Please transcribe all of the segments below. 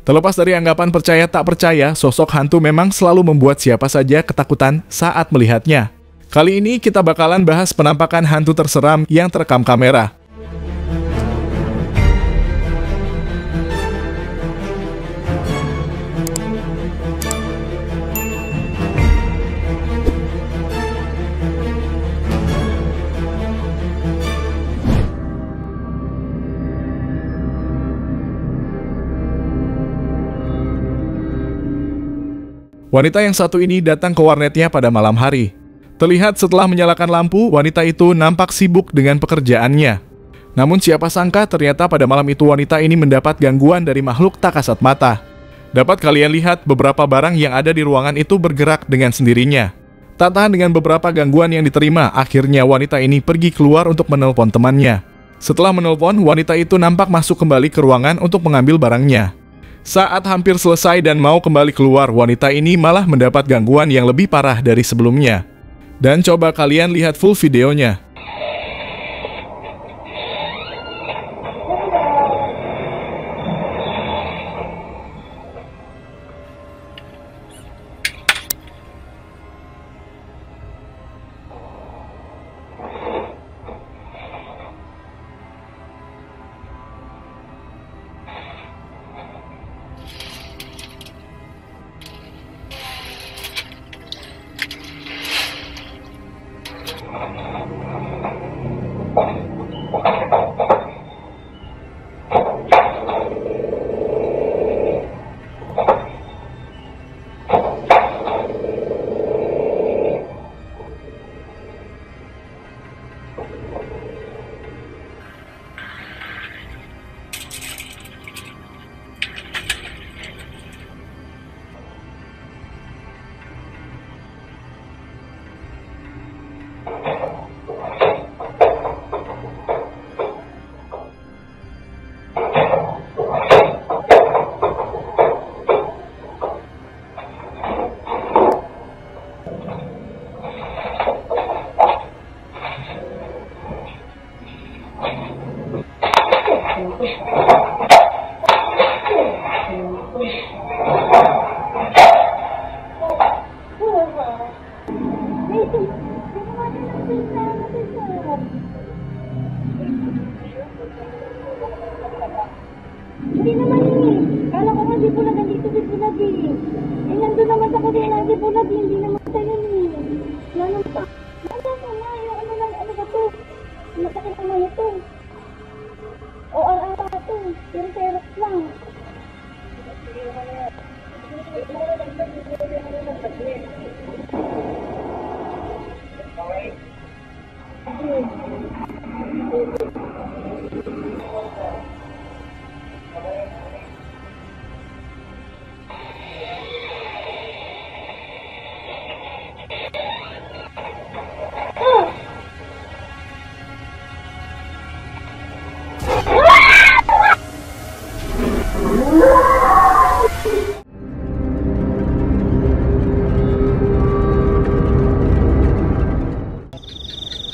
Terlepas dari anggapan percaya tak percaya, sosok hantu memang selalu membuat siapa saja ketakutan saat melihatnya. Kali ini kita bakalan bahas penampakan hantu terseram yang terekam kamera. Wanita yang satu ini datang ke warnetnya pada malam hari. Terlihat setelah menyalakan lampu, wanita itu nampak sibuk dengan pekerjaannya. Namun siapa sangka ternyata pada malam itu wanita ini mendapat gangguan dari makhluk tak kasat mata. Dapat kalian lihat beberapa barang yang ada di ruangan itu bergerak dengan sendirinya. Tak tahan dengan beberapa gangguan yang diterima, akhirnya wanita ini pergi keluar untuk menelpon temannya. Setelah menelpon, wanita itu nampak masuk kembali ke ruangan untuk mengambil barangnya. Saat hampir selesai dan mau kembali keluar, wanita ini malah mendapat gangguan yang lebih parah dari sebelumnya. Dan coba kalian lihat full videonya. Hindi naman ini. Kala ko nga di po nandito di po lagi. Eh, nandun naman sa kundi na di po lagi. Hindi naman tayo ni. Nanon pa. Nandun ko na. Yung ano lang, ano ba to? Masakit naman ito. O ara to. Pero serok lang.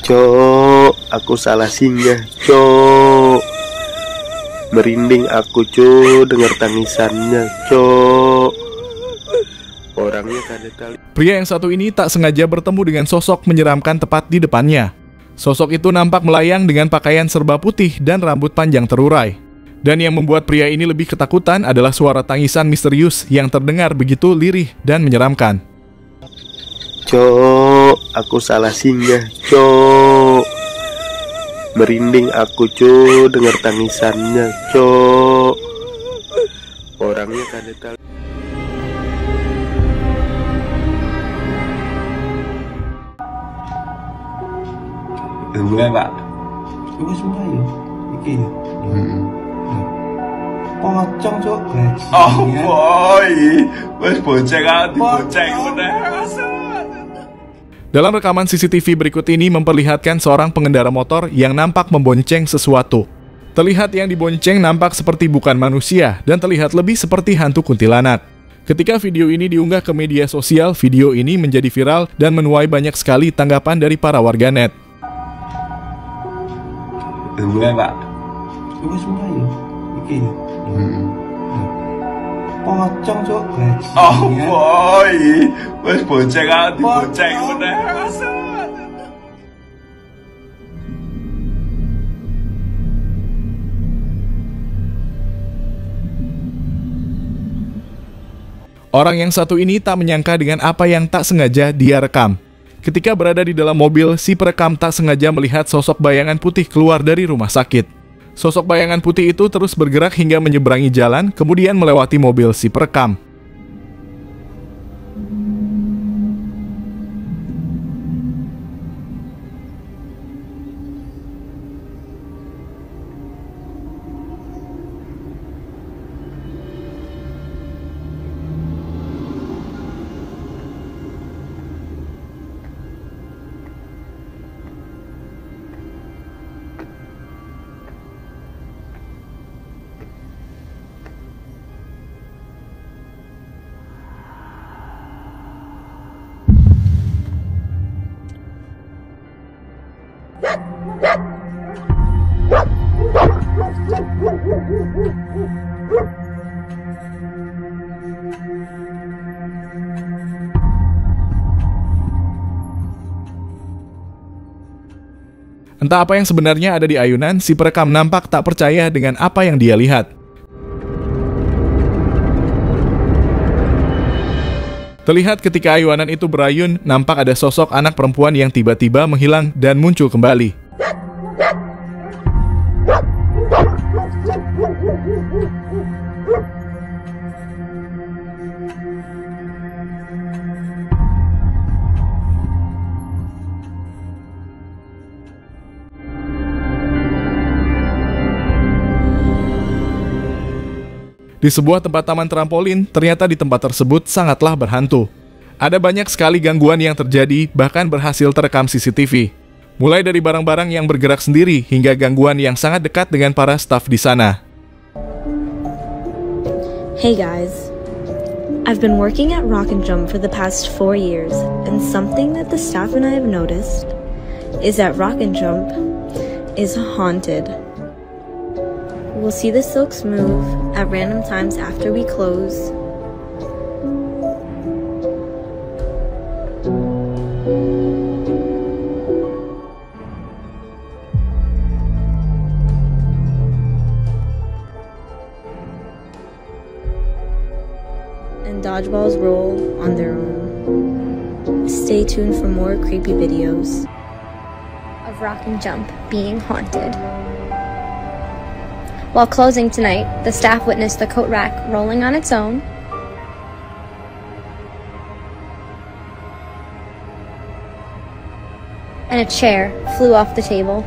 Cok, aku salah singgah, Cok. Merinding aku, Cok, dengar tangisannya, Cok. Orangnya kaget kali. Pria yang satu ini tak sengaja bertemu dengan sosok menyeramkan tepat di depannya. Sosok itu nampak melayang dengan pakaian serba putih dan rambut panjang terurai. Dan yang membuat pria ini lebih ketakutan adalah suara tangisan misterius yang terdengar begitu lirih dan menyeramkan. Cok, aku salah singgah, Cok. Merinding aku, Cok, dengar tangisannya, Cok. Orangnya kaget kali. Mulai, Pak. Wis mulai ya. Iki ya. Pocong, Cok. Oh, boy. Wis bonceng ati, bonceng udah. Dalam rekaman CCTV berikut ini memperlihatkan seorang pengendara motor yang nampak membonceng sesuatu. Terlihat yang dibonceng nampak seperti bukan manusia dan terlihat lebih seperti hantu kuntilanak. Ketika video ini diunggah ke media sosial, video ini menjadi viral dan menuai banyak sekali tanggapan dari para warganet. Mulai, Pak. Wis mulai ya. Iki ya. Pocong, Cuk. Oh Bajingan. boy, wes boncengan dibonceng udah. Orang yang satu ini tak menyangka dengan apa yang tak sengaja dia rekam. Ketika berada di dalam mobil, si perekam tak sengaja melihat sosok bayangan putih keluar dari rumah sakit. Sosok bayangan putih itu terus bergerak hingga menyeberangi jalan, kemudian melewati mobil si perekam. Entah apa yang sebenarnya ada di ayunan, si perekam nampak tak percaya dengan apa yang dia lihat. Terlihat ketika ayunan itu berayun, nampak ada sosok anak perempuan yang tiba-tiba menghilang dan muncul kembali. Di sebuah tempat taman trampolin, ternyata di tempat tersebut sangatlah berhantu. Ada banyak sekali gangguan yang terjadi, bahkan berhasil terekam CCTV. Mulai dari barang-barang yang bergerak sendiri, hingga gangguan yang sangat dekat dengan para staf di sana. Hey guys, I've been working at Rock and Jump for the past 4 years, and something that the staff and I have noticed is that Rock and Jump is haunted. We'll see the silks move at random times after we close. And dodgeballs roll on their own. Stay tuned for more creepy videos of Rock and Jump being haunted. While closing tonight, the staff witnessed the coat rack rolling on its own, and a chair flew off the table.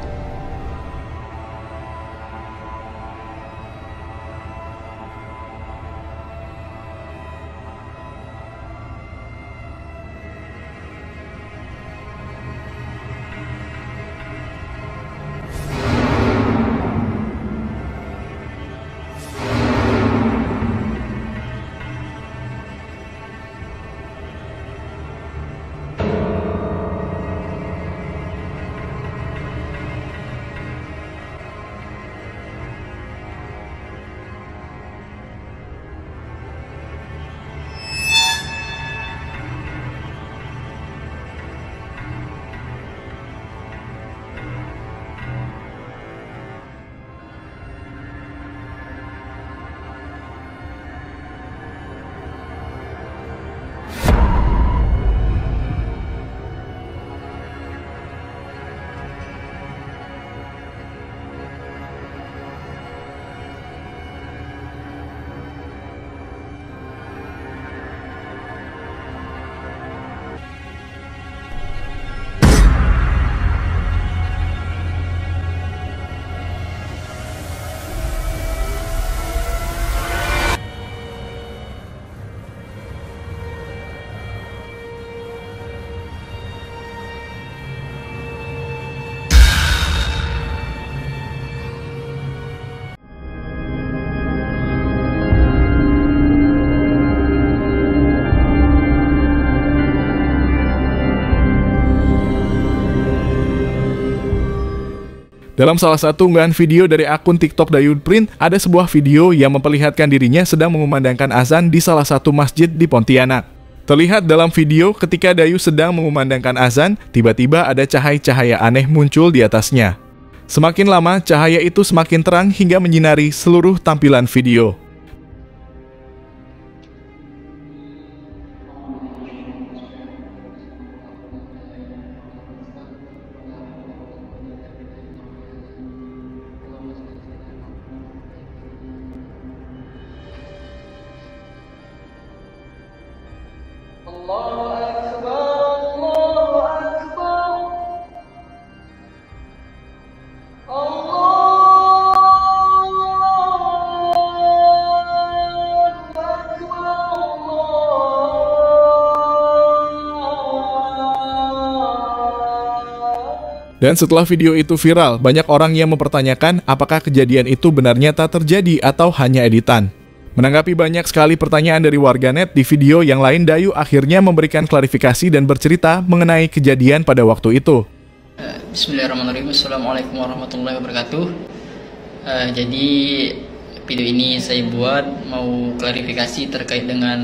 Dalam salah satu unggahan video dari akun TikTok Dayun Print, ada sebuah video yang memperlihatkan dirinya sedang mengumandangkan azan di salah satu masjid di Pontianak. Terlihat dalam video ketika Dayu sedang mengumandangkan azan, tiba-tiba ada cahaya-cahaya aneh muncul di atasnya. Semakin lama, cahaya itu semakin terang hingga menyinari seluruh tampilan video. Dan setelah video itu viral, banyak orang yang mempertanyakan apakah kejadian itu benar nyata terjadi atau hanya editan. Menanggapi banyak sekali pertanyaan dari warganet di video yang lain, Dayu akhirnya memberikan klarifikasi dan bercerita mengenai kejadian pada waktu itu. Bismillahirrahmanirrahim. Assalamualaikum warahmatullahi wabarakatuh. Jadi video ini saya buat mau klarifikasi terkait dengan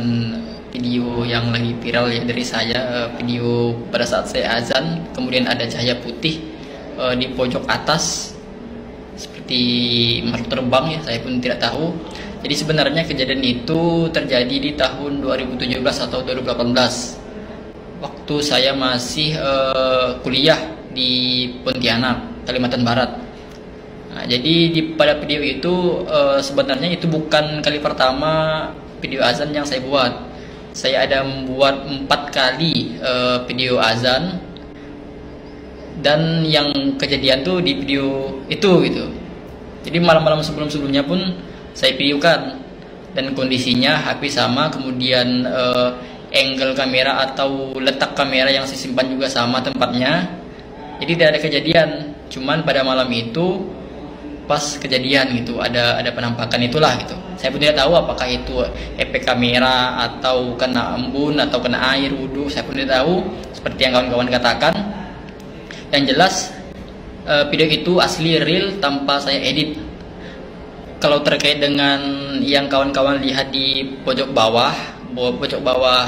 video yang lagi viral ya dari saya, video pada saat saya azan kemudian ada cahaya putih di pojok atas seperti makhluk terbang ya, saya pun tidak tahu. Jadi sebenarnya kejadian itu terjadi di tahun 2017 atau 2018 waktu saya masih kuliah di Pontianak, Kalimantan Barat. Nah, jadi pada video itu sebenarnya itu bukan kali pertama video azan yang saya buat. Saya ada membuat 4 kali video azan, dan yang kejadian tuh di video itu gitu. Jadi malam-malam sebelum-sebelumnya pun saya videokan, dan kondisinya HP sama, kemudian angle kamera atau letak kamera yang saya simpan juga sama tempatnya. Jadi tidak ada kejadian, cuman pada malam itu pas kejadian gitu ada penampakan itulah gitu. Saya pun tidak tahu apakah itu efek kamera atau kena embun atau kena air wudhu, saya pun tidak tahu, seperti yang kawan-kawan katakan. Yang jelas video itu asli real tanpa saya edit. Kalau terkait dengan yang kawan-kawan lihat di pojok bawah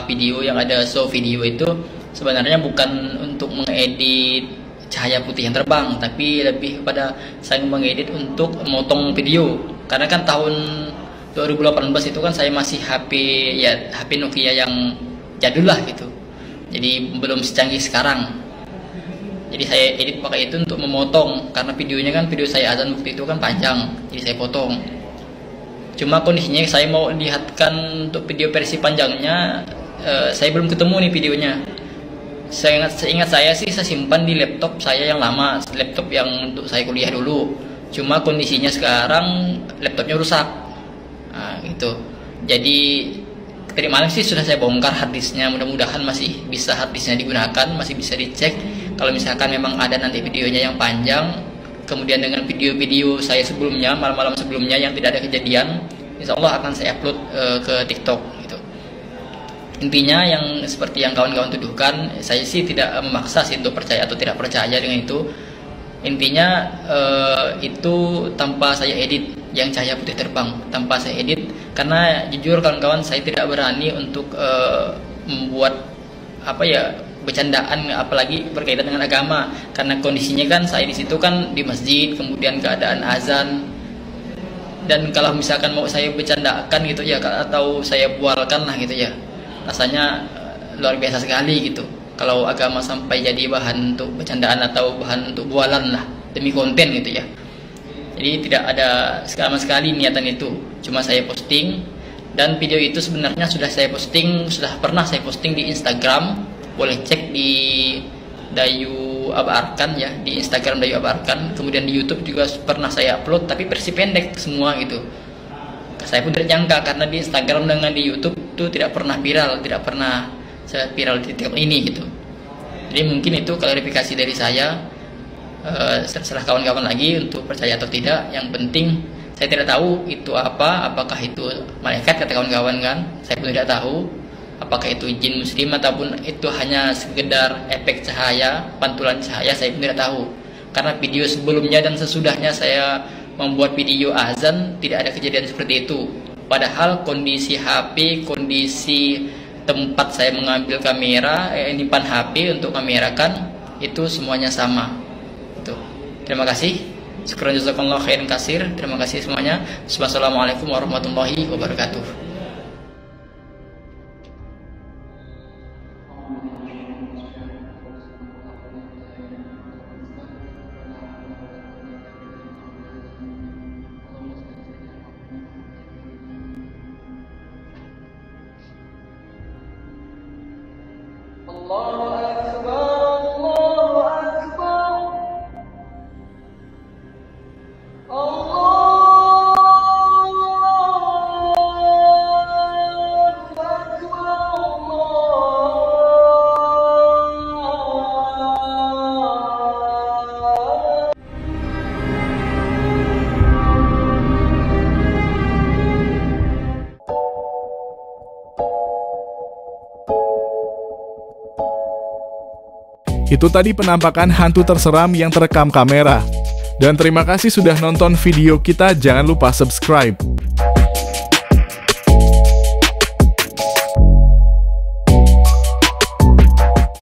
video yang ada show video itu, sebenarnya bukan untuk mengedit cahaya putih yang terbang, tapi lebih pada saya mengedit untuk memotong video. Karena kan tahun 2018 itu kan saya masih HP Nokia yang jadul lah gitu, jadi belum secanggih sekarang. Jadi saya edit pakai itu untuk memotong, karena video saya azan waktu itu kan panjang, jadi saya potong. Cuma kondisinya saya mau lihatkan untuk video versi panjangnya, saya belum ketemu nih videonya. Seingat saya sih saya simpan di laptop saya yang lama, laptop yang untuk saya kuliah dulu. Cuma kondisinya sekarang laptopnya rusak, nah, gitu. Jadi tadi malam sih sudah saya bongkar harddisknya, mudah-mudahan masih bisa harddisknya digunakan, masih bisa dicek. Kalau misalkan memang ada nanti videonya yang panjang, kemudian dengan video-video saya sebelumnya, malam-malam sebelumnya yang tidak ada kejadian, insya Allah akan saya upload ke TikTok gitu. Intinya yang seperti yang kawan-kawan tuduhkan, saya sih tidak memaksa sih untuk percaya atau tidak percaya dengan itu. Intinya itu tanpa saya edit, yang cahaya putih terbang tanpa saya edit, karena jujur kawan-kawan saya tidak berani untuk membuat bercandaan, apalagi berkaitan dengan agama, karena kondisinya kan saya di situ kan di masjid, kemudian keadaan azan, dan kalau misalkan mau saya bercandakan gitu ya, atau saya bualkan lah gitu ya, rasanya luar biasa sekali gitu. Kalau agama sampai jadi bahan untuk bercandaan atau bahan untuk bualan lah demi konten gitu ya. Jadi tidak ada sama sekali niatan itu, cuma saya posting. Dan video itu sebenarnya sudah pernah saya posting di Instagram, boleh cek di Dayu Abarkan ya, di Instagram Dayu Abarkan. Kemudian di YouTube juga pernah saya upload, tapi versi pendek semua gitu. Saya pun tidak nyangka, karena di Instagram dengan di YouTube itu tidak pernah viral di TikTok ini gitu. Jadi mungkin itu klarifikasi dari saya. Serah kawan-kawan lagi untuk percaya atau tidak. Yang penting saya tidak tahu itu apakah itu malaikat kata kawan-kawan kan, saya pun tidak tahu apakah itu jin muslim ataupun itu hanya sekedar efek cahaya, pantulan cahaya, saya pun tidak tahu. Karena video sebelumnya dan sesudahnya saya membuat video azan tidak ada kejadian seperti itu. Padahal kondisi HP, kondisi tempat saya mengambil kamera, nyimpan HP untuk kamerakan itu semuanya sama. Tuh. Terima kasih. Syukran jazakallahu khairan kasir. Terima kasih semuanya. Wassalamualaikum warahmatullahi wabarakatuh. Itu tadi penampakan hantu terseram yang terekam kamera. Dan terima kasih sudah nonton video kita, jangan lupa subscribe.